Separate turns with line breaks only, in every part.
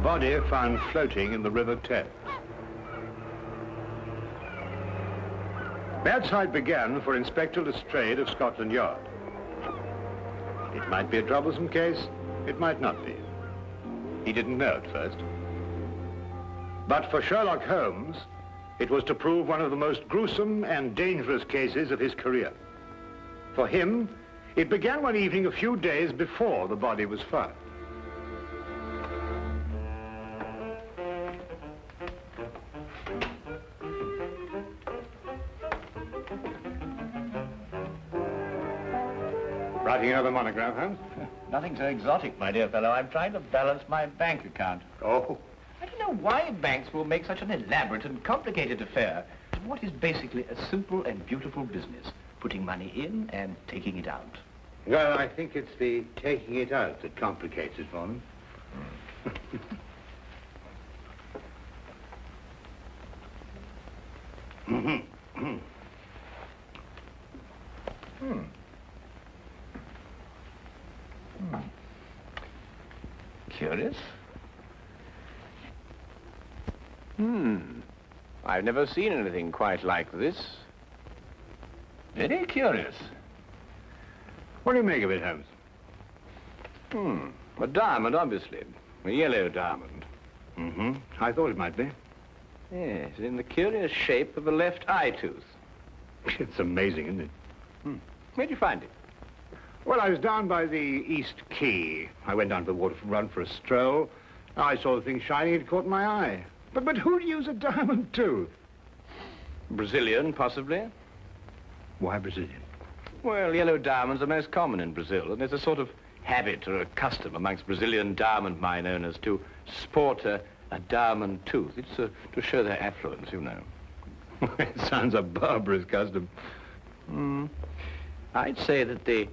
body found floating in the River Thames. Bad sight began for Inspector Lestrade of Scotland Yard. It might be a troublesome case, it might not be. He didn't know at first. But for Sherlock Holmes, it was to prove one of the most gruesome and dangerous cases of his career. For him, it began one evening a few days before the body was found. Writing another monograph, Holmes?
Nothing so exotic, my dear fellow. I'm trying to balance my bank account.
Oh.
I don't know why banks will make such an elaborate and complicated affair of what is basically a simple and beautiful business, putting money in and taking it out.
Well, I think it's the taking it out that complicates it for them.
Curious. I've never seen anything quite like this. Very curious.
What do you make of it, Holmes?
A diamond, obviously. A yellow diamond.
I thought it might be.
Yes, in the curious shape of a left eye tooth.
It's amazing, isn't it?
Where'd you find it?
Well, I was down by the East Quay. I went down to the waterfront for a stroll. I saw the thing shining, it caught my eye. But who'd use a diamond tooth?
Brazilian, possibly.
Why Brazilian?
Well, yellow diamonds are most common in Brazil, and there's a sort of habit or a custom amongst Brazilian diamond mine owners to sport a diamond tooth. It's to show their affluence, you know.
It sounds a barbarous custom.
I'd say that the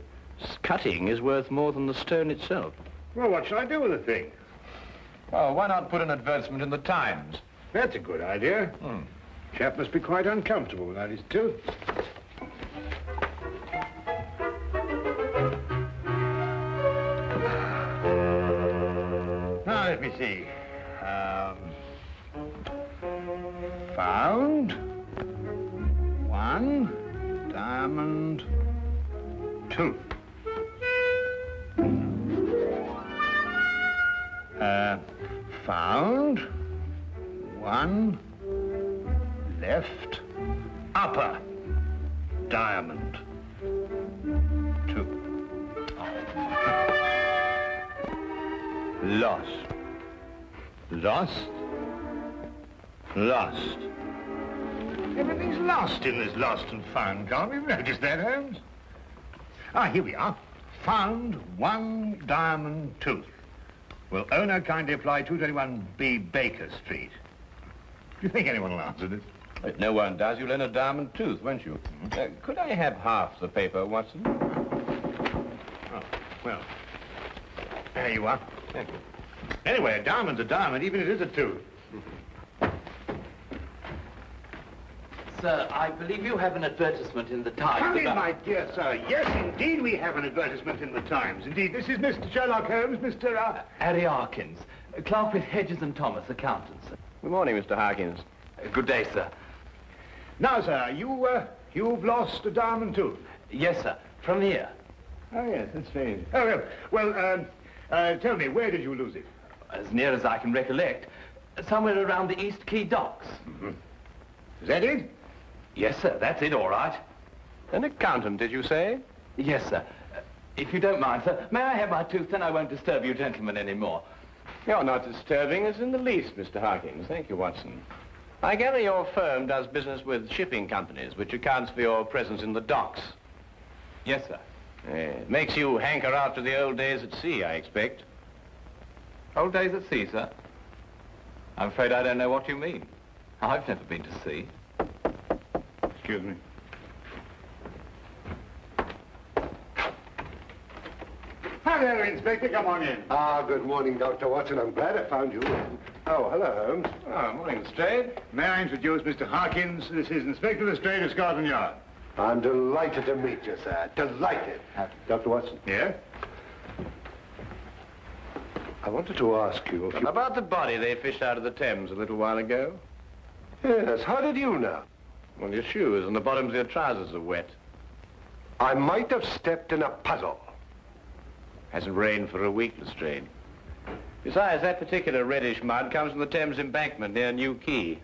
cutting is worth more than the stone itself.
Well, what shall I do with the thing?
Oh, why not put an advertisement in the Times?
That's a good idea. Chap must be quite uncomfortable without his tooth. Now, let me see. Found one diamond tooth. Found one left upper diamond tooth. Lost. Lost? Lost. Everything's lost in this lost and found column. You've noticed that, Holmes? Ah, here we are. Found one diamond tooth. Will owner kindly apply 221B Baker Street? Do you think anyone will answer this?
If no one does, you'll earn a diamond tooth, won't you? Could I have half the paper, Watson?
Oh, well, there you are. Thank you. Anyway, a diamond's a diamond, even if it is a tooth.
Sir, I believe you have an advertisement in the Times.
Come in, my dear sir. Yes, indeed, we have an advertisement in the Times. Indeed, this is Mr. Sherlock Holmes, Mr.
Harry Harkins, clerk with Hedges and Thomas, accountants.
Good morning, Mr. Harkins.
Good day, sir.
Now, sir, you've lost a diamond tooth.
Yes, sir, from here.
Oh, yes, that's strange. Oh, well, tell me, where did you lose it?
As near as I can recollect, somewhere around the East Quay docks.
Is that it?
Yes, sir, that's it, all right.
An accountant, did you say?
Yes, sir. If you don't mind, sir, may I have my tooth, then I won't disturb you gentlemen anymore.
You're not disturbing us in the least, Mr. Harkins. Thank you, Watson. I gather your firm does business with shipping companies, which accounts for your presence in the docks.
Yes, sir.
It makes you hanker after the old days at sea, I expect.
Old days at sea, sir? I'm afraid I don't know what you mean. I've never been to sea.
Excuse me. Hello, Inspector. Come on in.
Good morning, Dr. Watson. I'm glad I found you. Oh, hello, Holmes.
Oh, morning, Lestrade.
May I introduce Mr. Harkins? This is Inspector Lestrade of Scotland Yard.
I'm delighted to meet you, sir. Delighted. Dr. Watson.
Yeah?
I wanted to ask you if you...
About the body they fished out of the Thames a little while ago.
Yes, how did you know?
Well, your shoes and the bottoms of your trousers are wet.
I might have stepped in a puddle.
Hasn't rained for a week, Lestrade. Besides, that particular reddish mud comes from the Thames embankment near New Quay.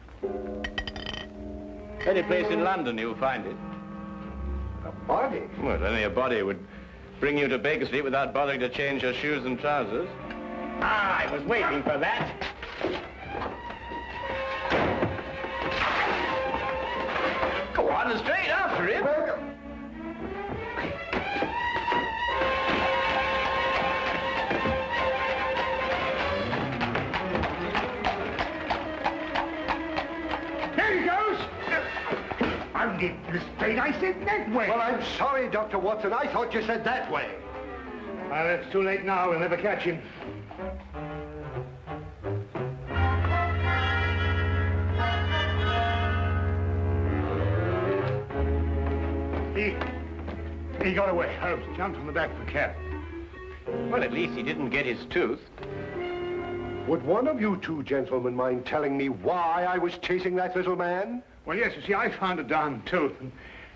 Any place in London you'll find it.
A body?
Well, only a body would bring you to Baker Street without bothering to change your shoes and trousers. Ah, I was waiting for that. Go on, Lestrade, after him.
There he goes! Lestrade, I said that way.
Well, I'm sorry, Dr. Watson. I thought you said that way.
Well, it's too late now. We'll never catch him. He got away. Holmes jumped on the back of the cab.
Well, at least he didn't get his tooth.
Would one of you two gentlemen mind telling me why I was chasing that little man?
Well, yes, you see, I found a diamond tooth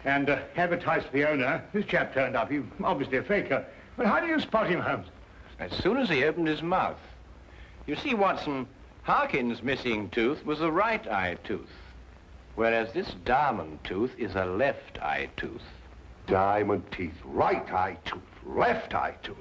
and advertised for the owner. This chap turned up. He's obviously a faker. But how do you spot him, Holmes?
As soon as he opened his mouth. You see, Watson, Harkin's missing tooth was a right eye tooth, whereas this diamond tooth is a left eye tooth.
Diamond teeth, right eye tooth, left eye tooth.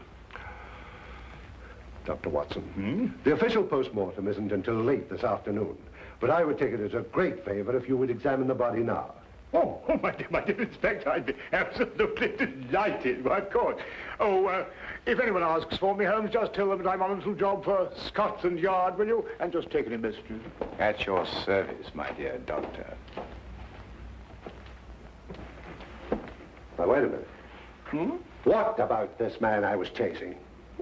Dr. Watson, the official post-mortem isn't until late this afternoon, but I would take it as a great favor if you would examine the body now.
Oh, my dear Inspector, I'd be absolutely delighted. Why, of course. Oh, if anyone asks for me, Holmes, just tell them that I'm on a little job for Scotland Yard, will you? And just take an investigation.
At your service, my dear doctor.
Now, wait a minute. What about this man I was chasing?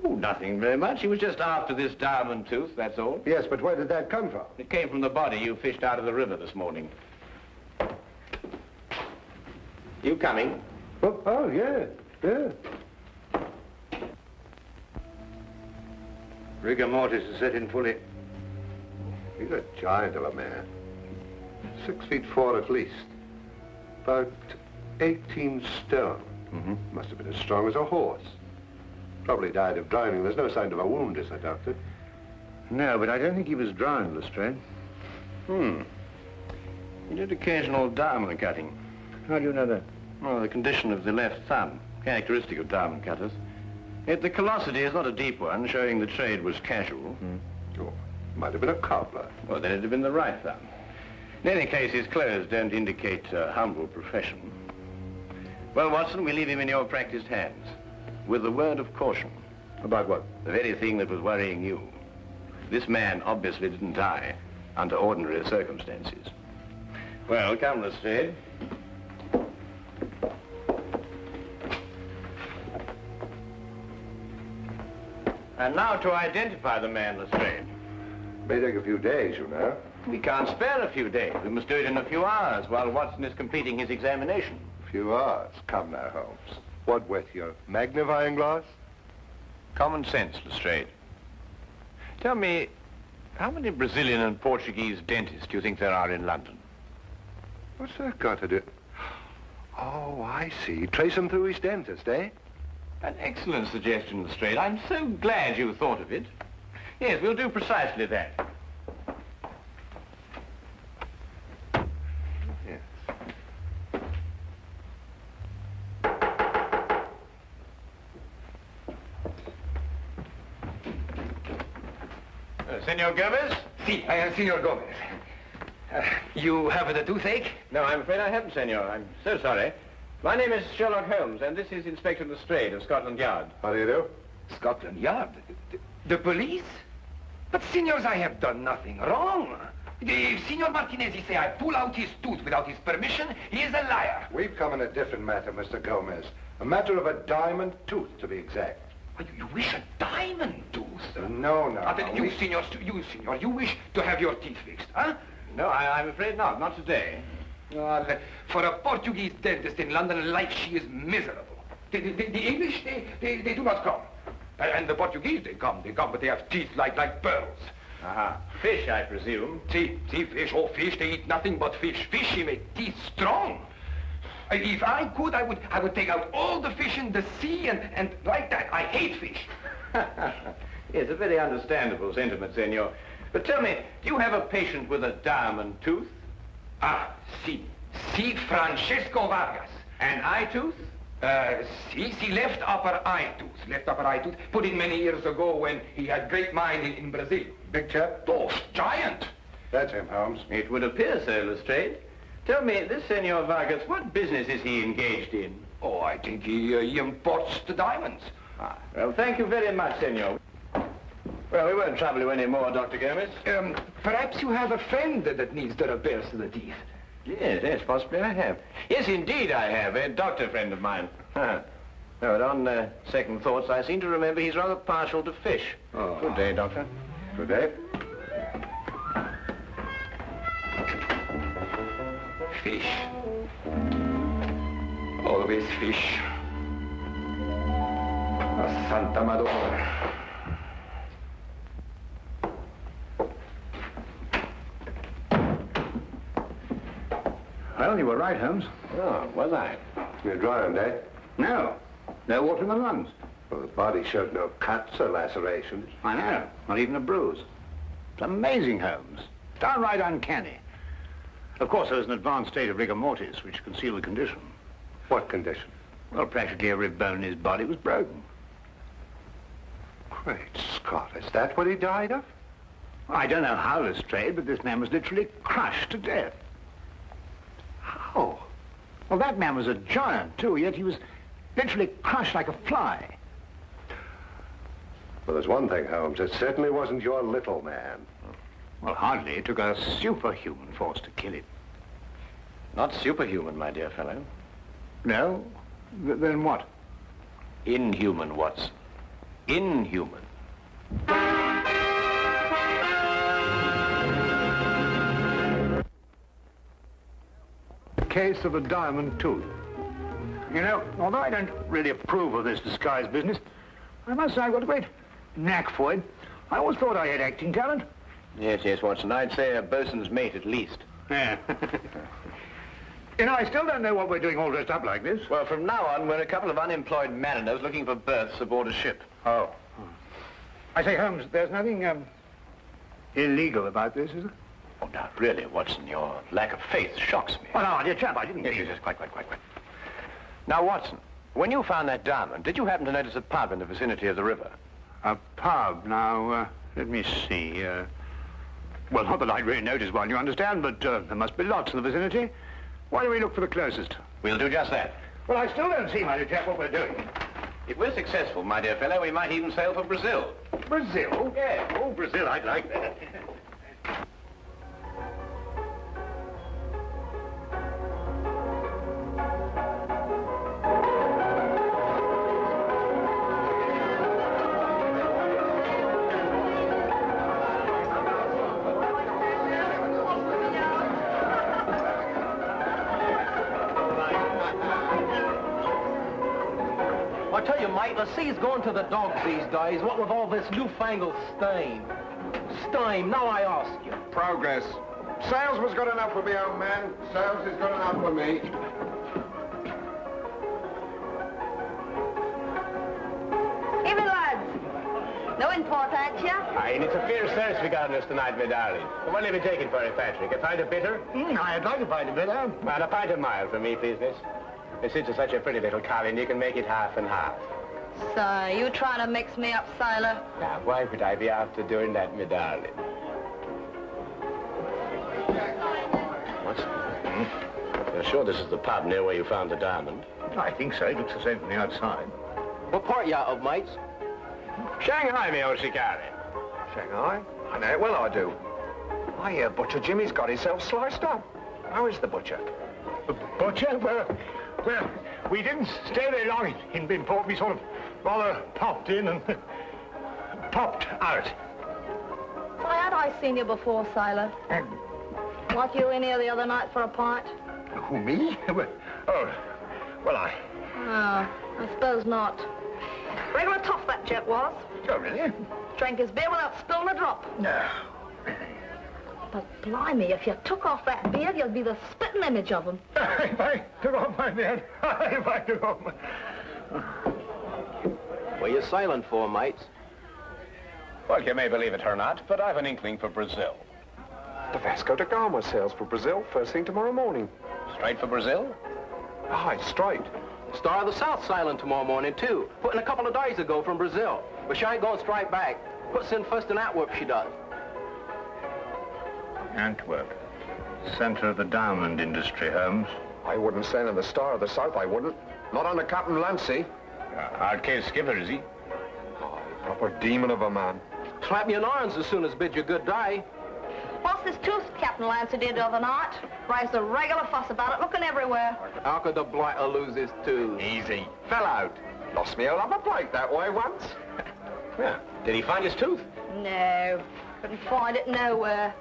Oh, nothing very much. He was just after this diamond tooth, that's all.
Yes, but where did that come from?
It came from the body you fished out of the river this morning. You coming?
Oh, yeah.
Rigor mortis is set in fully.
He's a giant of a man. 6'4" at least. About 18 stone. Must have been as strong as a horse. Probably died of drowning. There's no sign of a wound, is there, Doctor?
No, but I don't think he was drowned, Lestrade.
He did occasional diamond cutting.
How do you know that?
Well, the condition of the left thumb, characteristic of diamond cutters. Yet the callosity is not a deep one, showing the trade was casual.
Oh, might have been a cobbler.
Well, then it'd have been the right thumb. In any case, his clothes don't indicate a humble profession. Well, Watson, we leave him in your practiced hands, with a word of caution.
About what?
The very thing that was worrying you. This man obviously didn't die under ordinary circumstances. Well, come, Lestrade. And now to identify the man, Lestrade.
May take a few days, you know.
We can't spare a few days. We must do it in a few hours while Watson is completing his examination.
A few hours. Come now, Holmes. What with your magnifying glass?
Common sense, Lestrade. Tell me, how many Brazilian and Portuguese dentists do you think there are in London?
What's that got to do? Oh, I see. Trace him through his dentist, eh?
An excellent suggestion, Lestrade. I'm so glad you thought of it. Yes, we'll do precisely that.
Yes.
Senor Gomez?
Si, I am Senor Gomez. You have the toothache?
No, I'm afraid I haven't, senor. I'm so sorry. My name is Sherlock Holmes, and this is Inspector Lestrade of Scotland Yard.
How do you do?
Scotland Yard? The police? But, senors, I have done nothing wrong. If Senor Martinez say I pull out his tooth without his permission, he is a liar.
We've come in a different matter, Mr. Gomez. A matter of a diamond tooth, to be exact.
You wish a diamond tooth?
No.
Then you, senor, you wish to have your teeth fixed, huh?
No, I'm afraid not. Not today.
For a Portuguese dentist in London, life she is miserable. The English, they do not come. And the Portuguese, they come, but they have teeth like pearls.
Aha. Fish, I presume.
See, fish, oh, fish, they eat nothing but fish. Fish, they make teeth strong. If I could, I would take out all the fish in the sea and like that. I hate fish.
It's a very understandable sentiment, senor. But tell me, do you have a patient with a diamond tooth?
Ah, si, Francesco Vargas.
An eye tooth?
Si, left upper eye tooth. Put in many years ago when he had great mind in Brazil.
Big chap?
Oh, giant.
That's him, Holmes.
It would appear so, Lestrade. Tell me, this Senor Vargas, what business is he engaged in?
Oh, I think he imports the diamonds.
Ah, well, thank you very much, senor. Well, we won't trouble you any more, Dr. Gomez.
Perhaps you have a friend that needs the repairs to the teeth.
Yes, possibly I have. Yes, indeed I have. A doctor friend of mine. No, but on second thoughts, I seem to remember he's rather partial to fish.
Oh.
Good day, Doctor.
Good day.
Fish. Always fish. Oh, Santa Madonna.
Well, you were right, Holmes.
Oh, was I?
You're drowned, eh?
No water in the lungs.
Well, the body showed no cuts or lacerations.
I know, not even a bruise. It's amazing, Holmes. Downright uncanny. Of course, there was an advanced state of rigor mortis, which concealed the condition.
What condition?
Well, practically every bone in his body was broken.
Great Scott, is that what he died of?
I don't know how Lestrade, but this man was literally crushed to death.
How?
Well, that man was a giant, too, yet he was literally crushed like a fly.
Well, there's one thing, Holmes. It certainly wasn't your little man.
Well, hardly. It took a superhuman force to kill him.
Not superhuman, my dear fellow.
No? Then what?
Inhuman, Watson. Inhuman.
The case of a diamond tooth. You know, although I don't really approve of this disguise business, I must say I've got a great knack for it. I always thought I had acting talent.
Yes, Watson. I'd say a bosun's mate at least.
Yeah. You know, I still don't know what we're doing all dressed up like this.
Well, from now on, we're a couple of unemployed mariners looking for berths aboard a ship.
Oh. I say, Holmes, there's nothing illegal about this, is there?
Oh, now, really, Watson, your lack of faith shocks me.
Oh, no, dear chap, I didn't mean...
Yes, quite. Now, Watson, when you found that diamond, did you happen to notice a pub in the vicinity of the river?
A pub? Now, let me see. Well, not that I'd really notice one, you understand, but there must be lots in the vicinity. Why don't we look for the closest?
We'll do just that.
Well, I still don't see, my dear chap, what we're doing.
If we're successful, my dear fellow, we might even sail for Brazil.
Brazil?
Yeah.
Oh, Brazil, I'd like that.
I tell you, mate, the sea's going to the dogs these days, what with all this newfangled steam. Steam, now I ask you.
Progress. Sales was good enough for me, old man. Sales is good enough for me.
Evening, lads. No import at ya?
Aye, and it's a fierce thirst we got on us tonight, my darling. What'll you be taking for it, Patrick? A pint of bitter?
I'd like to find a bit,
Well, a pint of mild for me, please, miss. And since you're such a pretty little collie, you can make it half and half.
So, you trying to mix me up, sailor?
Now, why would I be after doing that, my darling? What's... You're sure this is the pub near where you found the diamond?
I think so. It looks the same from the outside.
What part you out of, mates?
Shanghai, me old shikari.
Shanghai? I know it well, I do. I hear Butcher Jimmy's got himself sliced up. How is the butcher?
The butcher? Well, we didn't stay very long in port. We sort of rather popped in and popped out.
Why, had I seen you before, sailor? Weren't you in here the other night for a pint?
Who, me? Oh, I...
Oh, I suppose not. Regular tough, that jet was.
Oh, really?
Drank his beer without spilling a drop.
No.
But blimey, if you took off that beard, you'd be the spitting image of him.
If I took off my beard, if I took off my...
What are you sailing for, mates?
Well, you may believe it or not, but I've an inkling for Brazil.
The Vasco da Gama sails for Brazil first thing tomorrow morning.
Straight for Brazil?
Aye, straight.
Star of the South sailing tomorrow morning, too. Putting a couple of days ago from Brazil. But she ain't going straight back. Puts in first in Antwerp, she does.
Antwerp. Center of the diamond industry, Holmes.
I wouldn't sail in the Star of the South, I wouldn't. Not under Captain Lancy.
Hard case skipper, is he?
Aye, proper demon of a man.
Slap me in irons as soon as bid you good day.
What's this tooth Captain Lancer did the other night? Raised a regular fuss about it, looking everywhere.
How could the blighter lose his tooth?
Easy. Fell out. Lost me a lumber plate that way once.
Yeah. Did he find his tooth?
No, couldn't find it nowhere.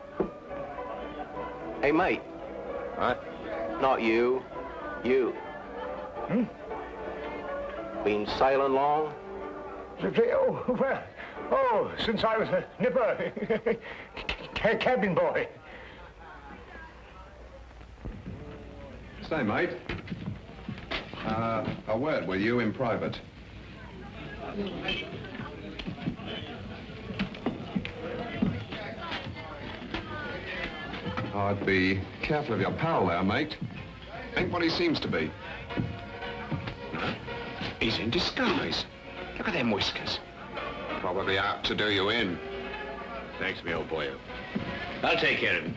Hey, mate.
What?
Not you. You. Been sailing long?
Oh, well, since I was a nipper, cabin boy.
Say, mate. A word with you in private. I'd be careful of your pal there, mate. Ain't what he seems to be.
He's in disguise. Look at them whiskers.
Probably out to do you in.
Thanks, me old boy. I'll take care of him.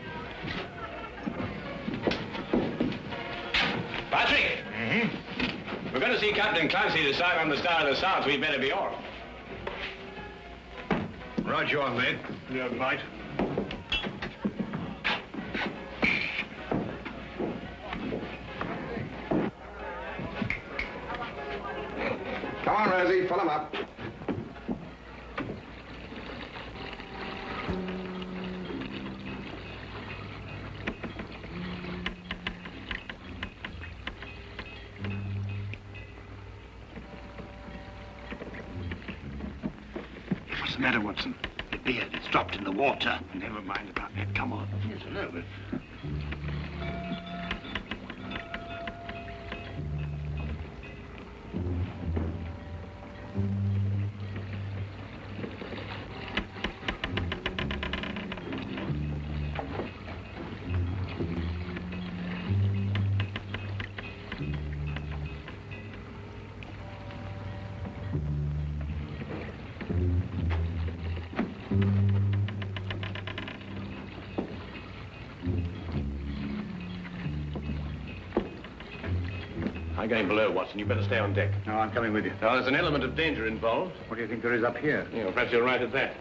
Patrick! We're going to see Captain Clancy this time on the Star of the South. We'd better be off.
Roger on, mate.
Yeah, right.
Come on, Rosie, fill him up.
What's the matter, Watson? The beard, it's dropped in the water. Never mind about that, come on. Yes, I know, but...
I'm going below, Watson. You better stay on deck.
No, I'm coming with you.
Now, there's an element of danger involved.
What do you think there is up here?
Yeah, well, perhaps you're right at that.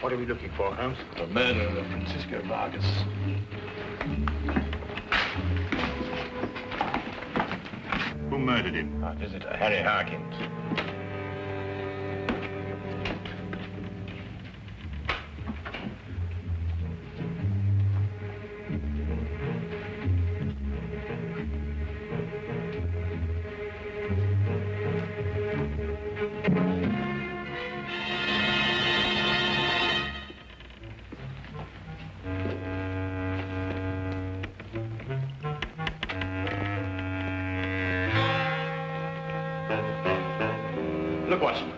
What are we looking for, Holmes?
The murder of Francisco Vagos.
Who murdered him?
Our visitor, Harry Harkins. Look, Watson.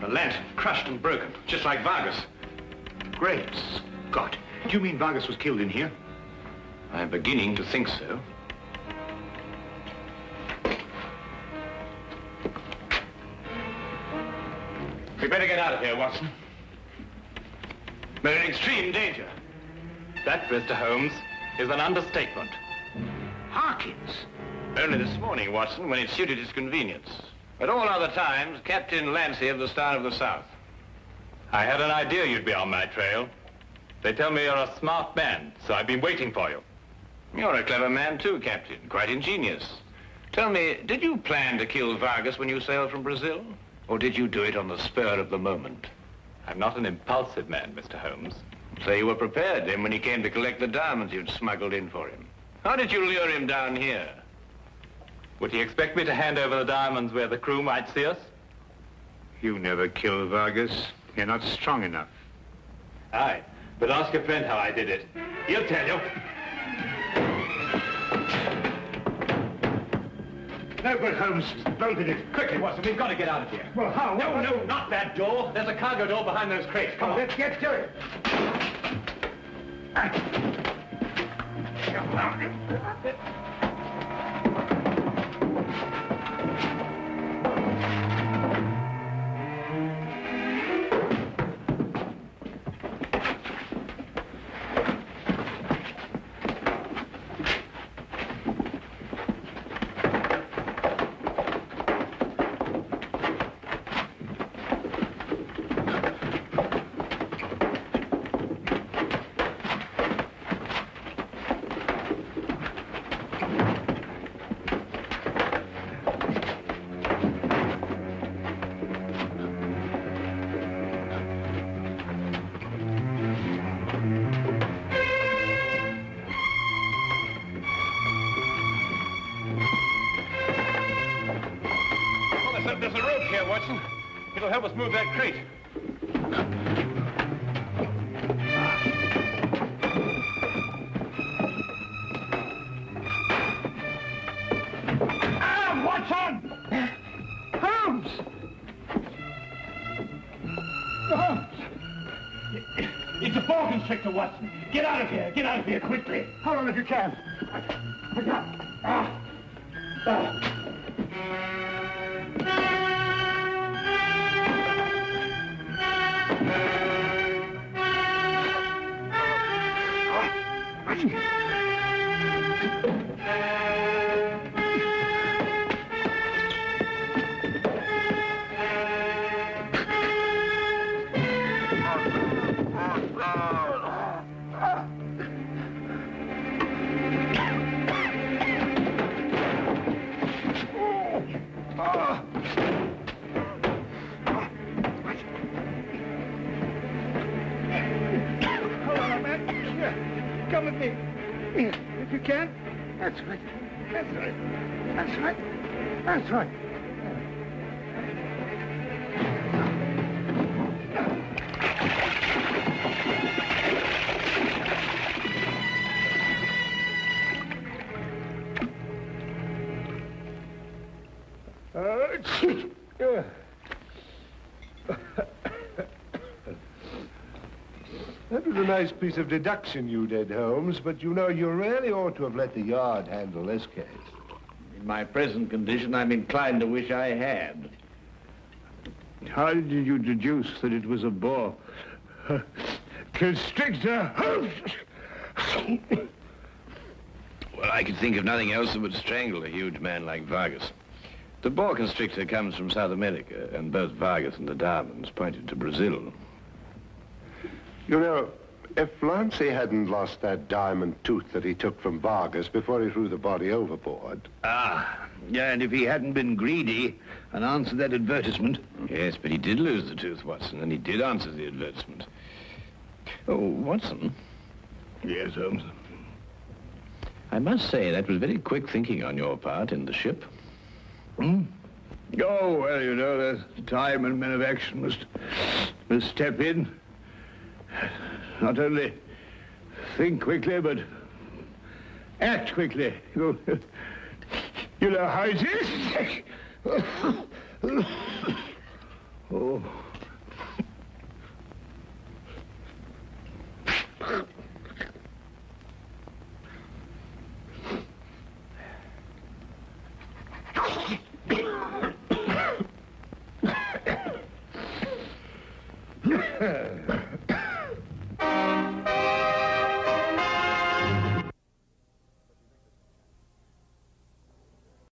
The lantern, crushed and broken, just like Vagos.
Great Scott. Do you mean Vagos was killed in here?
I'm beginning to think so. We better get out of here, Watson. We're in extreme danger. That, Mr. Holmes, is an understatement.
Harkins?
Only this morning, Watson, when it suited his convenience. At all other times, Captain Lancy of the Star of the South. I had an idea you'd be on my trail. They tell me you're a smart man, so I've been waiting for you. You're a clever man too, Captain. Quite ingenious. Tell me, did you plan to kill Vagos when you sailed from Brazil? Or did you do it on the spur of the moment?
I'm not an impulsive man, Mr. Holmes.
So you were prepared then when he came to collect the diamonds you'd smuggled in for him. How did you lure him down here?
Would he expect me to hand over the diamonds where the crew might see us?
You never killed Vagos. You're not strong enough.
Aye, but ask your friend how I did it. He'll tell you.
No good, Holmes. Bolted it.
Quickly, Watson, we've got to get out of here.
Well, how?
No, not that door. There's a cargo door behind those crates. Come on.
Let's get to it.
There's a rope here, Watson. It'll help us move that crate.
Ah, Watson! Holmes! Holmes! It's a ball constrictor, Watson. Get out of here. Get out of here quickly. Hold on if you can. Come with me. If you can. That's right. That's right. That's right. That's right.
That was a nice piece of deduction you did, Holmes, but you know, you really ought to have let the Yard handle this case.
In my present condition, I'm inclined to wish I had.
How did you deduce that it was a boa constrictor?
Well, I could think of nothing else that would strangle a huge man like Vagos. The boa constrictor comes from South America, and both Vagos and the diamonds pointed to Brazil.
You know, if Lancy hadn't lost that diamond tooth that he took from Vagos before he threw the body overboard...
Ah, yeah, and if he hadn't been greedy and answered that advertisement... Yes, but he did lose the tooth, Watson, and he did answer the advertisement. Oh, Watson.
Yes, Holmes.
I must say that was very quick thinking on your part in the ship.
Hmm? Oh, well, you know, there's time and men of action must step in. Not only think quickly, but act quickly. You know how it is. Oh.